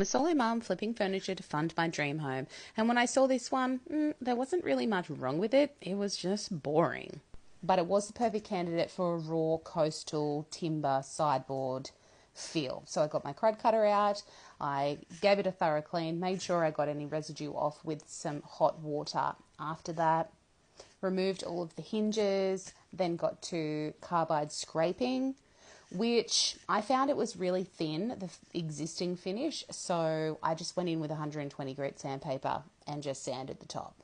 I'm a solo mum flipping furniture to fund my dream home, and when I saw this one, there wasn't really much wrong with it. It was just boring. But it was the perfect candidate for a raw coastal timber sideboard feel. So I got my crud cutter out, I gave it a thorough clean, made sure I got any residue off with some hot water. After that, removed all of the hinges, then got to carbide scraping, which I found it was really thin, the existing finish, so I just went in with 120 grit sandpaper and just sanded the top.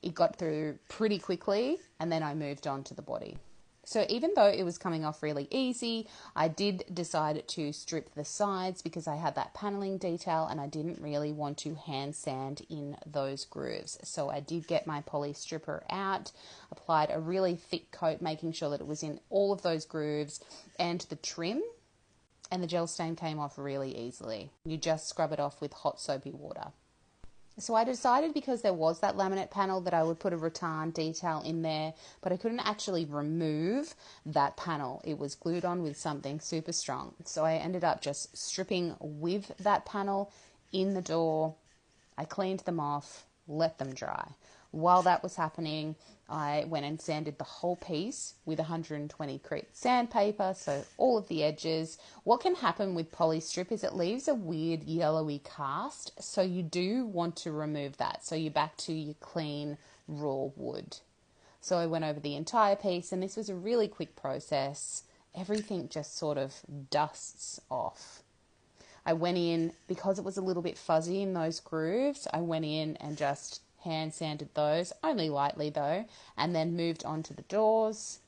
It got through pretty quickly, and then I moved on to the body. So even though it was coming off really easy, I did decide to strip the sides because I had that paneling detail and I didn't really want to hand sand in those grooves. So I did get my poly stripper out, applied a really thick coat, making sure that it was in all of those grooves and the trim, and the gel stain came off really easily. You just scrub it off with hot soapy water. So I decided, because there was that laminate panel, that I would put a rattan detail in there, but I couldn't actually remove that panel. It was glued on with something super strong. So I ended up just stripping with that panel in the door. I cleaned them off, let them dry. While that was happening, I went and sanded the whole piece with 120 grit sandpaper, so all of the edges. What can happen with polystrip is it leaves a weird yellowy cast, so you do want to remove that. So you're back to your clean raw wood. So I went over the entire piece, and this was a really quick process. Everything just sort of dusts off. I went in, because it was a little bit fuzzy in those grooves, I went in and just hand sanded those, only lightly though, and then moved on to the doors.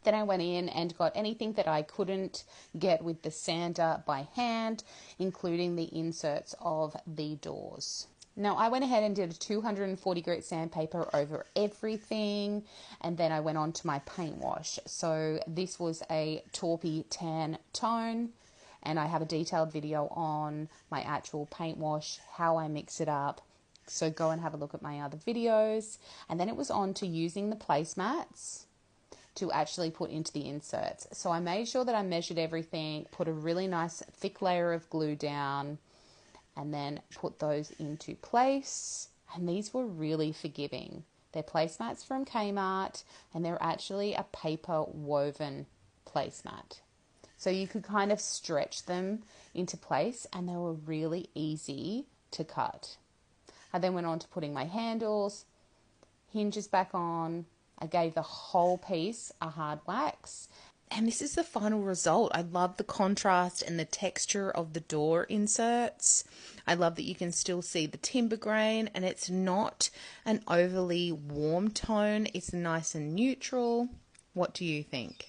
Then I went in and got anything that I couldn't get with the sander by hand, including the inserts of the doors. Now I went ahead and did a 240 grit sandpaper over everything, and then I went on to my paint wash. So this was a taupey tan tone, and I have a detailed video on my actual paint wash, how I mix it up. So go and have a look at my other videos. And then it was on to using the placemats to actually put into the inserts. So I made sure that I measured everything, put a really nice thick layer of glue down, and then put those into place. And these were really forgiving. They're placemats from Kmart, and they're actually a paper woven placemat. So you could kind of stretch them into place, and they were really easy to cut. I then went on to putting my handles, hinges back on. I gave the whole piece a hard wax. And this is the final result. I love the contrast and the texture of the door inserts. I love that you can still see the timber grain, and it's not an overly warm tone. It's nice and neutral. What do you think?